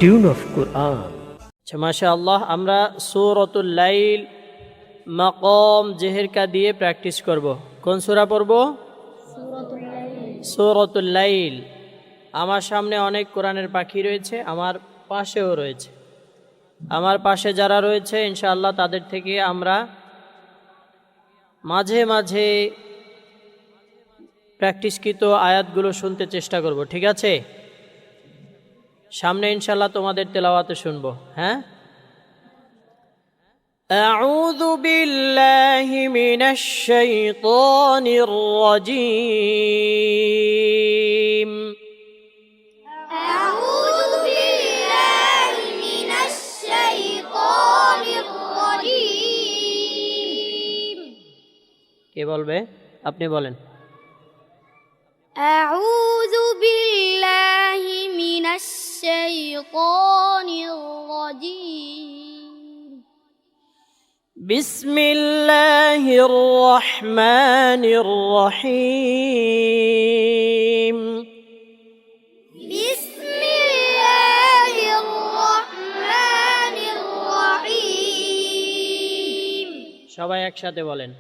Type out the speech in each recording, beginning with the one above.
tune of Quran. মাশাআল্লাহ, আমরা সূরাতুল লাইল মাকাম জেহেরকা দিয়ে প্র্যাকটিস করব। কোন সূরা পড়ব? সূরাতুল লাইল। আমার সামনে অনেক কোরআনের পাখি রয়েছে, আমার পাশেও রয়েছে। আমার পাশে যারা রয়েছে ইনশাআল্লাহ তাদের থেকে আমরা মাঝে মাঝে প্র্যাকটিসকৃত আয়াতগুলো শুনতে চেষ্টা করব, ঠিক আছে? সামনে ইনশাআল্লাহ তোমাদের তেলাওয়াতে শুনবো। হ্যাঁ, আউযু বিল্লাহি মিনাশ শাইতানির রাজীম। أعوذ بالله من الشيطان الرجيم. কে বলবে? আপনি বলেন। أعوذ بالله من الشيطان الرجيم. বিসমিল্লাহির রহমানির রহিম। بسم الله الرحمن الرحيم. সবাই একসাথে বলেন।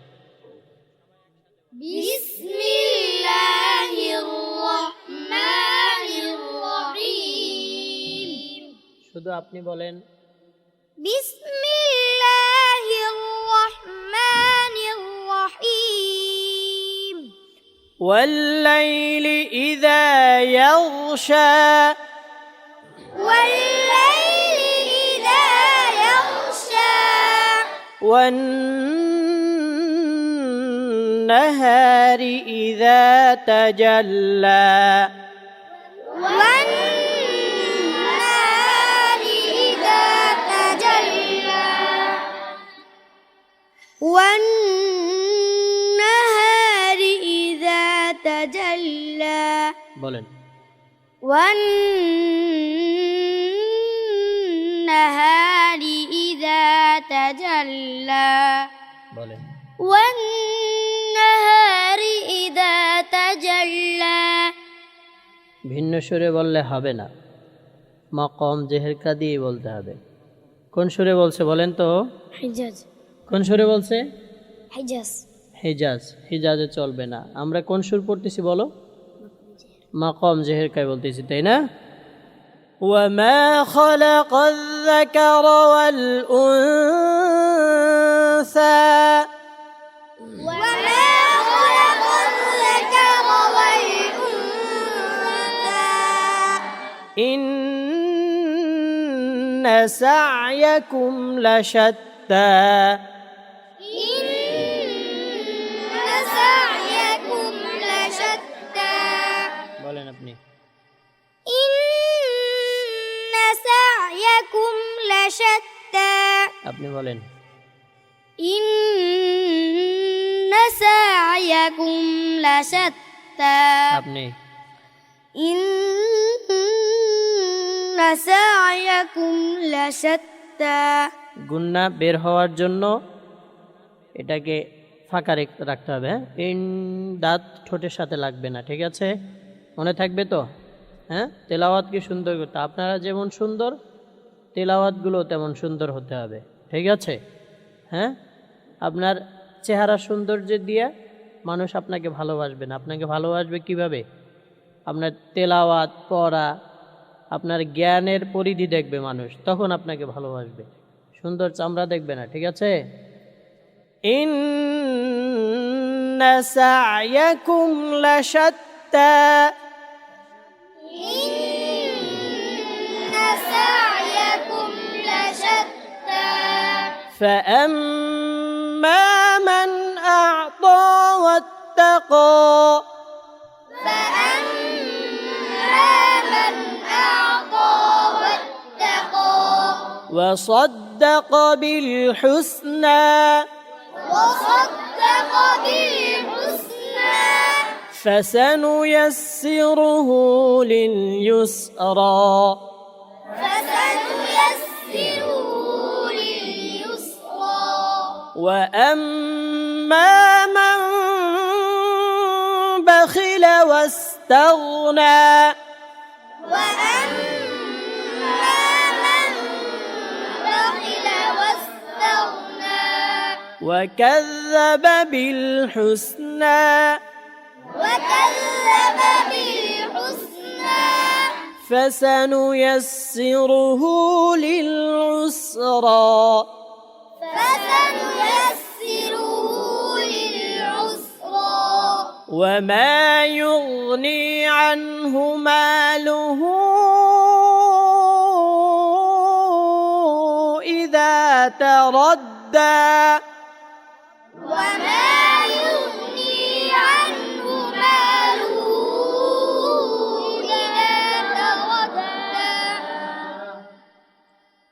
بسم الله الرحمن الرحيم. শুধু আপনি বলেন। بسم الله الرحمن الرحيم. والليل إذا يغشى. والليل إذا يغشى. والنهار إذا تجلى. والنهار إذا تجلى. والنهار إذا تجلى. বলেন। والنهار إذا تجلى. বলেন। والنهار إذا تجلى. ভিন্ন সুরে বললে হবে না, মাকাম জেহেরকা দিয়ে বলতে হবে। কোন সুরে বলছে বলেন তো? حجاز. কোন সুরে বলছে? حجاز. হিজাজ। হিজাজে চলবে না। আমরা কোন সুর পড়তেছি বলো? মাকাম জেহেরকায় বলতেছি, তাই না? وما خلق الذكر والأنثى. وما خلق الذكر والأنثى. إن سعيكم لشتى. إن سعيكم لشتى. বলেন আপনি। إن سعيكم لشتى. আপনি বলেন। إن سعيكم لشتى. আপনি। إن سعيكم لشتى. গুন্না বের হওয়ার জন্য এটাকে ফাঁকা রাখতে হবে। হ্যাঁ, ইন দাঁত ঠোঁটের সাথে লাগবে না, ঠিক আছে? মনে থাকবে তো? হ্যাঁ, তেলাওয়াতকে সুন্দর করতে, আপনারা যেমন সুন্দর তেলাওয়াতগুলো তেমন সুন্দর হতে হবে, ঠিক আছে? হ্যাঁ, আপনার চেহারা সৌন্দর্য দিয়ে মানুষ আপনাকে ভালোবাসবে না। আপনাকে ভালোবাসবে কিভাবে? আপনার তেলাওয়াত পড়া, আপনার জ্ঞানের পরিধি দেখবে মানুষ, তখন আপনাকে ভালোবাসবে। সুন্দর চামড়া দেখবে না, ঠিক আছে? ইন্না সা'য়াকুম লাশাত্তা. إن سعيكم لشتى. فأما من أعطى واتقى. فأما من أعطى واتقى. وصدق بالحسنى. وصدق بالحسنى. فسنيسره لليسرى. فسنيسره لليسرى. وأما من بخل واستغنى. وأما وكذب بالحسنى وكذب بالحسنى فسنيسره للعسرى فسنيسره للعسرى وما يغني عنه ماله إذا تردى وما يغني عنه ماله إذا تردى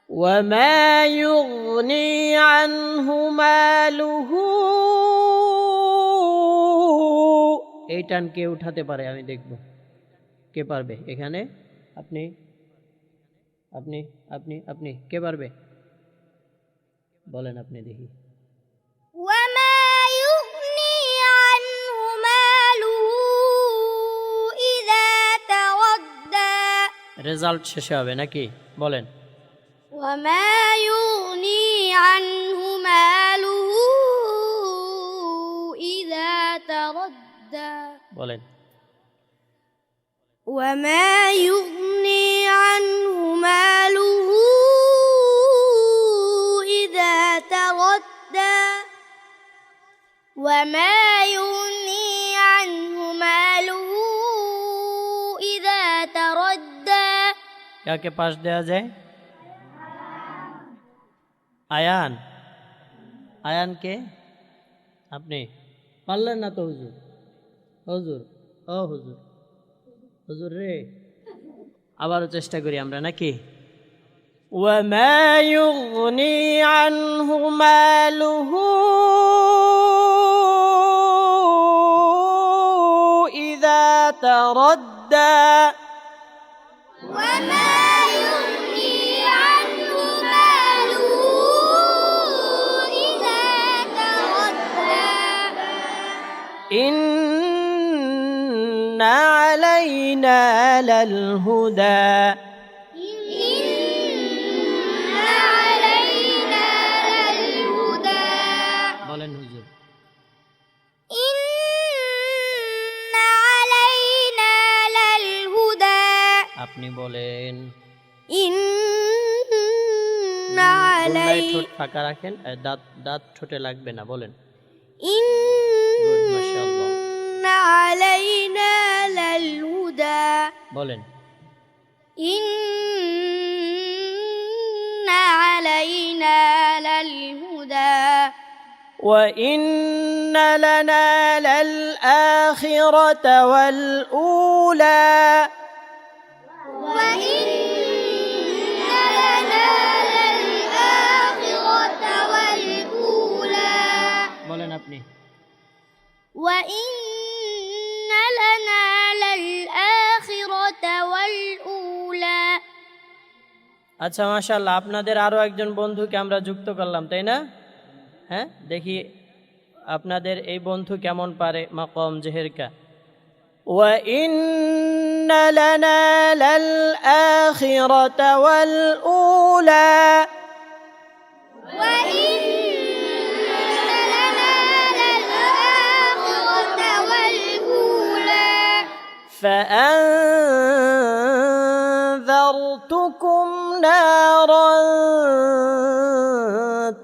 وما يغني عنه ماله এই টান কে উঠাতে পারে আমি দেখব কে পারবে এখানে আপনি আপনি আপনি আপনি কে পারবে বলেন আপনি দেখি وما يغني عنه ماله إذا تردى রেজাল্ট শেষে হবে নাকি বলেন وما يغني عنه ماله إذا تردى বলেন وما يغني عنه ماله إذا تردى وما يغني عنه ماله إذا تردى কাকে পাশ দেয়া যায় আয়ান আয়ান কে আপনি পারলেন না তো হুজুর হুজুর ও হুজুর হুজুর রে আবারও চেষ্টা করি আমরা নাকি وما يغني عنه ماله إذا تردى وما يغني عنه ماله إذا تردى إن علينا للهدى إن علينا للهدى বলেন হুজুর إن علينا للهدى আপনি বলেন إن গুন্নায় علينا ঠোঁট ফাঁকা রাখেন দাঁত দাঁত ঠোঁটে লাগবে না বলেন إن গুড মাশাআল্লাহ علينا للهدى বলেন إن علينا للهدى وإن لنا للآخرة والأولى وإن لنا للآخرة والأولى বলেন আপনি وإن لنا للآخرة والأولى আচ্ছা মাশাআল্লাহ আপনাদের আরো একজন বন্ধুকে আমরা যুক্ত করলাম তাই না হ্যাঁ দেখি আপনাদের এই বন্ধু কেমন পারে মাকাম জেহেরকা وإن لنا للآخرة والأولى وإن لنا للآخرة والأولى فأنذرتكم نارا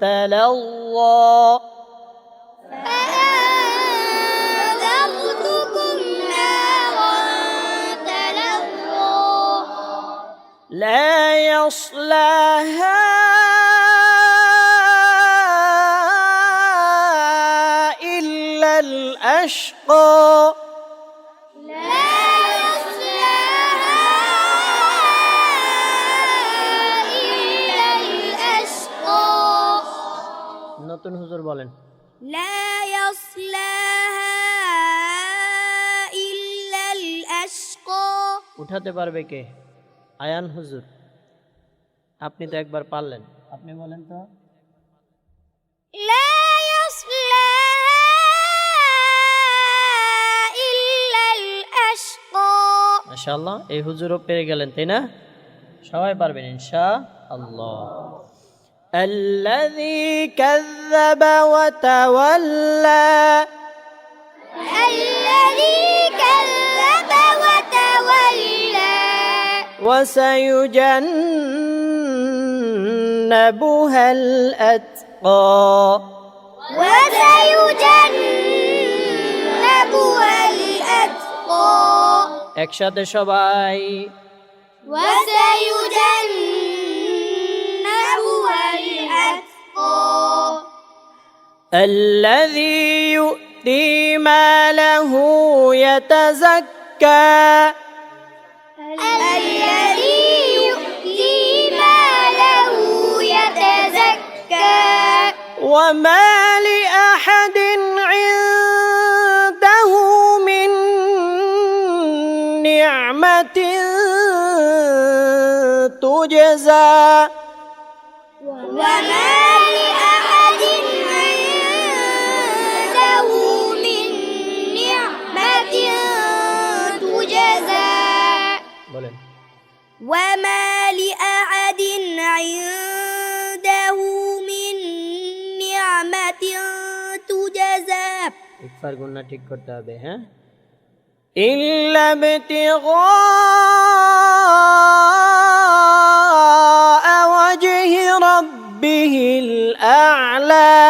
تلظى فأنذرتكم نارا تلظى لا يصلاها إلا الأشقى لا يصلاها إلا الأشقى নতুন হুজুর বলেন لا يصلاها إلا الأشقى উঠাতে পারবে কে আয়ান হুজুর আপনি তো একবার পারলেন আপনি বলেন তো لا يصلاها إلا الأشقى মাশাআল্লাহ এই হুজুরও পেরে গেলেন তাই না সবাই পারবেন ইনশাআল্লাহ الذي كذب وتولى الذي كذب وتولى وسيجنبها الأتقى وسيجنبها الأتقى একসাথে সবাই وسيجنبها الأتقى الذي يؤتي ماله يتزكى الذي يؤتي ماله يتزكى وما لأحد عنده من نعمة تجزى وما لأحد عنده من نعمة تجزى বলেন وما لأحد عنده من نعمة تجزى ইকফার গুণা ঠিক করতে হবে হ্যাঁ إلا ابتغاء وجه ربه الأعلى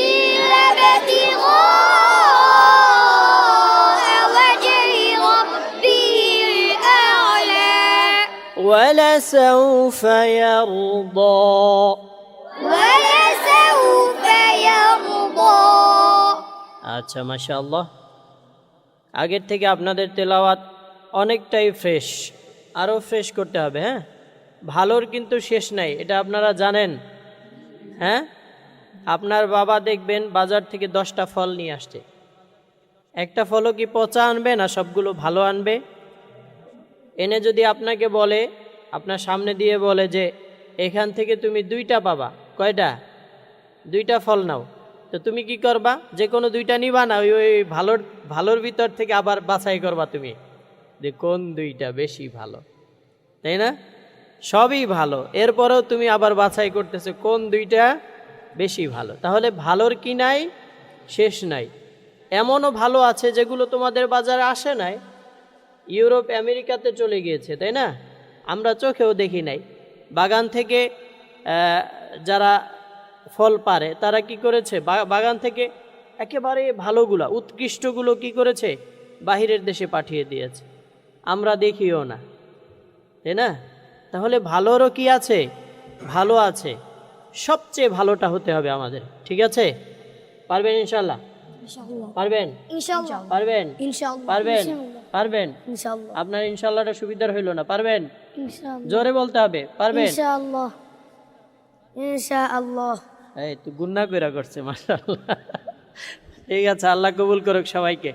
إلا ابتغاء وجه ربه الأعلى ولسوف يرضى ولسوف يرضى আচ্ছা মাশাআল্লাহ আগের থেকে আপনাদের তেলাওয়াত অনেকটাই ফ্রেশ আরও ফ্রেশ করতে হবে হ্যাঁ ভালোর কিন্তু শেষ নাই এটা আপনারা জানেন হ্যাঁ আপনার বাবা দেখবেন বাজার থেকে 10টা ফল নিয়ে আসছে একটা ফলও কি পচা আনবে না সবগুলো ভালো আনবে এনে যদি আপনাকে বলে আপনার সামনে দিয়ে বলে যে এখান থেকে তুমি 2টা পাবা কয়টা 2টা ফল নাও তো তুমি কি করবা যে কোনো 2টা নিবা না ওই ওই ভালোর ভিতর থেকে আবার বাছাই করবা তুমি যে কোন 2টা বেশি ভালো তাই না সবই ভালো এরপরেও তুমি আবার বাছাই করতেছো কোন 2টা বেশি ভালো তাহলে ভালোর কি নাই শেষ নাই এমনও ভালো আছে যেগুলো তোমাদের বাজারে আসে নাই ইউরোপ আমেরিকাতে চলে গিয়েছে তাই না আমরা চোখেও দেখি নাই বাগান থেকে যারা ফল পারে তারা কি করেছে বাগান থেকে একেবারে ভালোগুলো উৎকৃষ্টগুলো কি করেছে বাহিরের দেশে পাঠিয়ে দিয়েছে আমরা দেখিও না তাই না তাহলে ভালোরও কি আছে ভালো আছে সবচেয়ে ভালোটা হতে হবে আমাদের ঠিক আছে পারবেন ইনশাআল্লাহ পারবেন ইনশাআল্লাহ পারবেন ইনশাআল্লাহ পারবেন পারবেন ইনশাআল্লাহ আপনার ইনশাআল্লাহটা সুবিধার হইল না পারবেন ইনশাআল্লাহ জোরে বলতে হবে পারবেন ইনশাআল্লাহ ইনশাআল্লাহ এই তো গুন্না কইরা করছে মাশাআল্লাহ ঠিক আছে আল্লাহ কবুল করুক সবাইকে